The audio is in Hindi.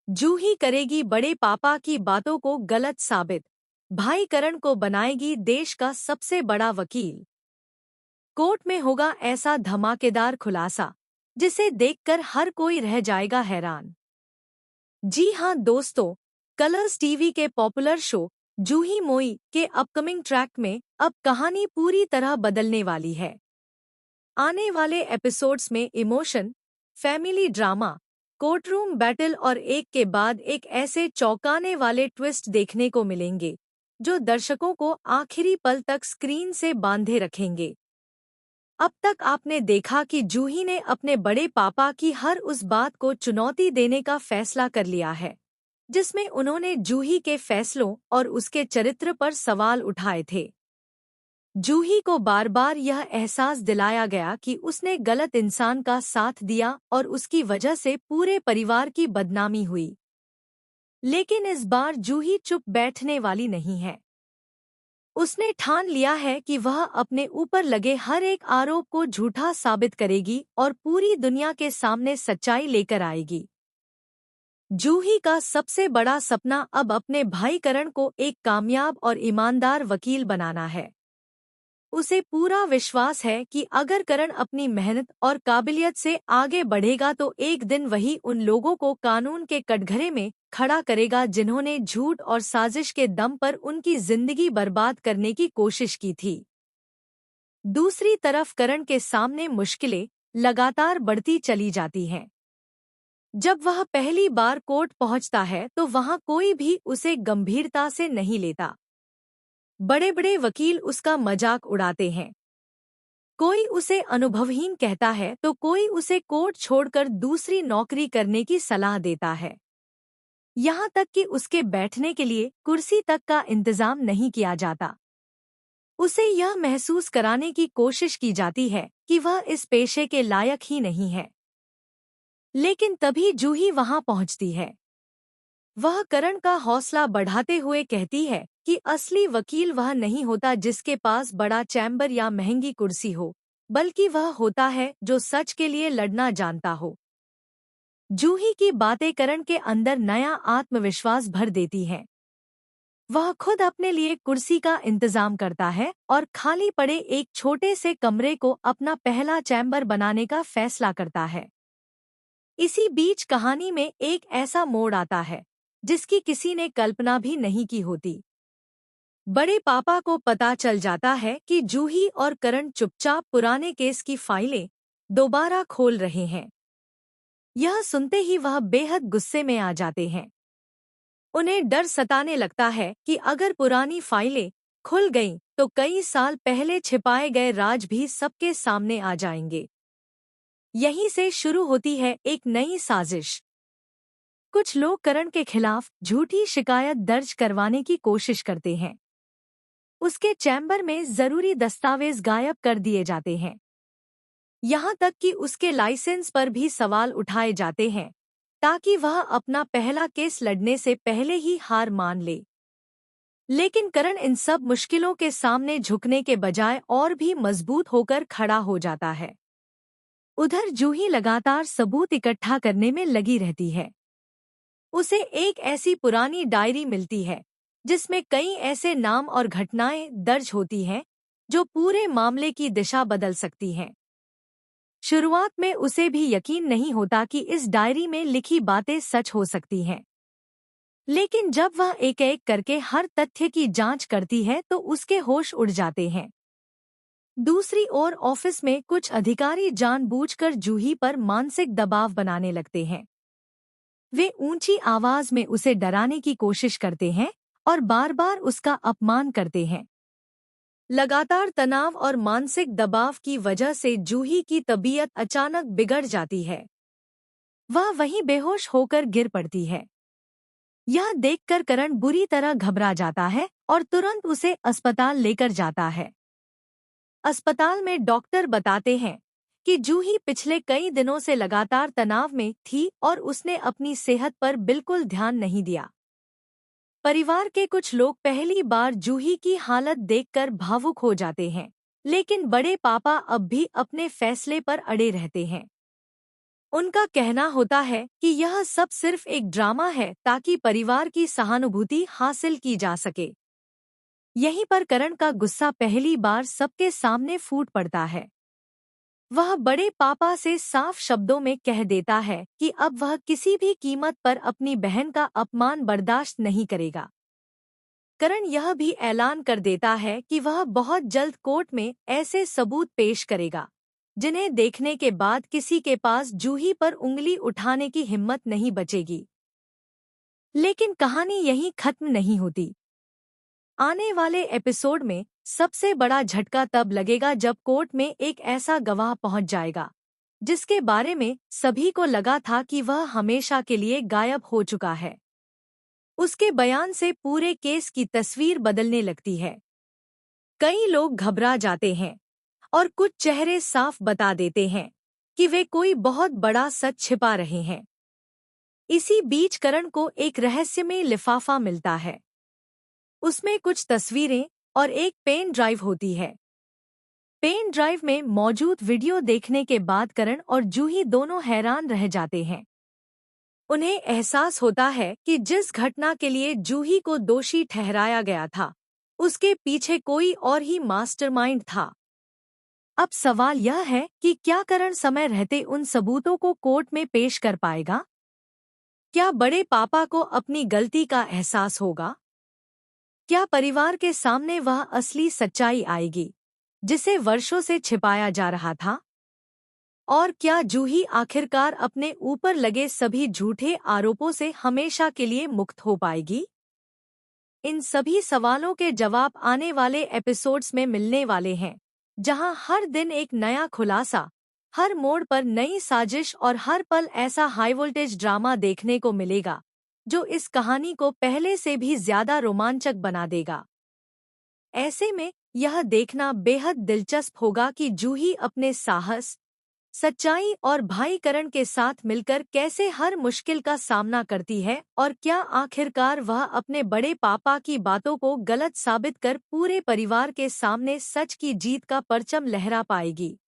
जूही करेगी बड़े पापा की बातों को गलत साबित। भाई करण को बनाएगी देश का सबसे बड़ा वकील। कोर्ट में होगा ऐसा धमाकेदार खुलासा जिसे देखकर हर कोई रह जाएगा हैरान। जी हां दोस्तों, कलर्स टीवी के पॉपुलर शो जूही मोई के अपकमिंग ट्रैक में अब कहानी पूरी तरह बदलने वाली है। आने वाले एपिसोड्स में emotion, family drama, courtroom battle और एक के बाद एक ऐसे चौंकाने वाले ट्विस्ट देखने को मिलेंगे जो दर्शकों को आखिरी पल तक स्क्रीन से बांधे रखेंगे। अब तक आपने देखा कि जूही ने अपने बड़े पापा की हर उस बात को चुनौती देने का फैसला कर लिया है जिसमें उन्होंने जूही के फैसलों और उसके चरित्र पर सवाल उठाए थे। जूही को बार बार यह एहसास दिलाया गया कि उसने गलत इंसान का साथ दिया और उसकी वजह से पूरे परिवार की बदनामी हुई। लेकिन इस बार जूही चुप बैठने वाली नहीं है। उसने ठान लिया है कि वह अपने ऊपर लगे हर एक आरोप को झूठा साबित करेगी और पूरी दुनिया के सामने सच्चाई लेकर आएगी। जूही का सबसे बड़ा सपना अब अपने भाई करण को एक कामयाब और ईमानदार वकील बनाना है। उसे पूरा विश्वास है कि अगर करण अपनी मेहनत और काबिलियत से आगे बढ़ेगा तो एक दिन वही उन लोगों को कानून के कटघरे में खड़ा करेगा जिन्होंने झूठ और साजिश के दम पर उनकी जिंदगी बर्बाद करने की कोशिश की थी। दूसरी तरफ करण के सामने मुश्किलें लगातार बढ़ती चली जाती हैं। जब वह पहली बार कोर्ट पहुंचता है तो वहां कोई भी उसे गंभीरता से नहीं लेता। बड़े बड़े वकील उसका मजाक उड़ाते हैं। कोई उसे अनुभवहीन कहता है तो कोई उसे कोर्ट छोड़कर दूसरी नौकरी करने की सलाह देता है। यहाँ तक कि उसके बैठने के लिए कुर्सी तक का इंतजाम नहीं किया जाता। उसे यह महसूस कराने की कोशिश की जाती है कि वह इस पेशे के लायक ही नहीं है। लेकिन तभी जूही वहां पहुंचती है। वह करण का हौसला बढ़ाते हुए कहती है कि असली वकील वह नहीं होता जिसके पास बड़ा चैम्बर या महंगी कुर्सी हो, बल्कि वह होता है जो सच के लिए लड़ना जानता हो। जूही की बातें करण के अंदर नया आत्मविश्वास भर देती हैं। वह खुद अपने लिए कुर्सी का इंतजाम करता है और खाली पड़े एक छोटे से कमरे को अपना पहला चैम्बर बनाने का फैसला करता है। इसी बीच कहानी में एक ऐसा मोड़ आता है जिसकी किसी ने कल्पना भी नहीं की होती। बड़े पापा को पता चल जाता है कि जूही और करण चुपचाप पुराने केस की फाइलें दोबारा खोल रहे हैं। यह सुनते ही वह बेहद गुस्से में आ जाते हैं। उन्हें डर सताने लगता है कि अगर पुरानी फाइलें खुल गईं तो कई साल पहले छिपाए गए राज भी सबके सामने आ जाएंगे। यहीं से शुरू होती है एक नई साजिश। कुछ लोग करण के खिलाफ झूठी शिकायत दर्ज करवाने की कोशिश करते हैं। उसके चैम्बर में जरूरी दस्तावेज गायब कर दिए जाते हैं। यहाँ तक कि उसके लाइसेंस पर भी सवाल उठाए जाते हैं ताकि वह अपना पहला केस लड़ने से पहले ही हार मान ले। लेकिन करण इन सब मुश्किलों के सामने झुकने के बजाय और भी मजबूत होकर खड़ा हो जाता है। उधर जूही लगातार सबूत इकट्ठा करने में लगी रहती है। उसे एक ऐसी पुरानी डायरी मिलती है जिसमें कई ऐसे नाम और घटनाएं दर्ज होती हैं जो पूरे मामले की दिशा बदल सकती हैं। शुरुआत में उसे भी यकीन नहीं होता कि इस डायरी में लिखी बातें सच हो सकती हैं। लेकिन जब वह एक एक करके हर तथ्य की जांच करती है तो उसके होश उड़ जाते हैं। दूसरी ओर ऑफिस में कुछ अधिकारी जानबूझकर जूही पर मानसिक दबाव बनाने लगते हैं। वे ऊंची आवाज में उसे डराने की कोशिश करते हैं और बार बार उसका अपमान करते हैं। लगातार तनाव और मानसिक दबाव की वजह से जूही की तबीयत अचानक बिगड़ जाती है। वह वहीं बेहोश होकर गिर पड़ती है। यह देखकर करण बुरी तरह घबरा जाता है और तुरंत उसे अस्पताल लेकर जाता है। अस्पताल में डॉक्टर बताते हैं कि जूही पिछले कई दिनों से लगातार तनाव में थी और उसने अपनी सेहत पर बिल्कुल ध्यान नहीं दिया। परिवार के कुछ लोग पहली बार जूही की हालत देखकर भावुक हो जाते हैं, लेकिन बड़े पापा अब भी अपने फैसले पर अड़े रहते हैं। उनका कहना होता है कि यह सब सिर्फ एक ड्रामा है ताकि परिवार की सहानुभूति हासिल की जा सके। यहीं पर करण का गुस्सा पहली बार सबके सामने फूट पड़ता है। वह बड़े पापा से साफ शब्दों में कह देता है कि अब वह किसी भी कीमत पर अपनी बहन का अपमान बर्दाश्त नहीं करेगा। करण यह भी ऐलान कर देता है कि वह बहुत जल्द कोर्ट में ऐसे सबूत पेश करेगा जिन्हें देखने के बाद किसी के पास जूही पर उंगली उठाने की हिम्मत नहीं बचेगी। लेकिन कहानी यहीं खत्म नहीं होती। आने वाले एपिसोड में सबसे बड़ा झटका तब लगेगा जब कोर्ट में एक ऐसा गवाह पहुंच जाएगा जिसके बारे में सभी को लगा था कि वह हमेशा के लिए गायब हो चुका है। उसके बयान से पूरे केस की तस्वीर बदलने लगती है। कई लोग घबरा जाते हैं और कुछ चेहरे साफ बता देते हैं कि वे कोई बहुत बड़ा सच छिपा रहे हैं। इसी बीच करण को एक रहस्यमय लिफाफा मिलता है। उसमें कुछ तस्वीरें और एक पेन ड्राइव होती है। पेन ड्राइव में मौजूद वीडियो देखने के बाद करण और जूही दोनों हैरान रह जाते हैं। उन्हें एहसास होता है कि जिस घटना के लिए जूही को दोषी ठहराया गया था, उसके पीछे कोई और ही मास्टरमाइंड था। अब सवाल यह है कि क्या करण समय रहते उन सबूतों को कोर्ट में पेश कर पाएगा? क्या बड़े पापा को अपनी गलती का एहसास होगा? क्या परिवार के सामने वह असली सच्चाई आएगी जिसे वर्षों से छिपाया जा रहा था? और क्या जूही आखिरकार अपने ऊपर लगे सभी झूठे आरोपों से हमेशा के लिए मुक्त हो पाएगी? इन सभी सवालों के जवाब आने वाले एपिसोड्स में मिलने वाले हैं, जहां हर दिन एक नया खुलासा, हर मोड़ पर नई साजिश और हर पल ऐसा हाई वोल्टेज ड्रामा देखने को मिलेगा जो इस कहानी को पहले से भी ज्यादा रोमांचक बना देगा। ऐसे में यह देखना बेहद दिलचस्प होगा कि जूही अपने साहस, सच्चाई और भाई करण के साथ मिलकर कैसे हर मुश्किल का सामना करती है और क्या आखिरकार वह अपने बड़े पापा की बातों को गलत साबित कर पूरे परिवार के सामने सच की जीत का परचम लहरा पाएगी।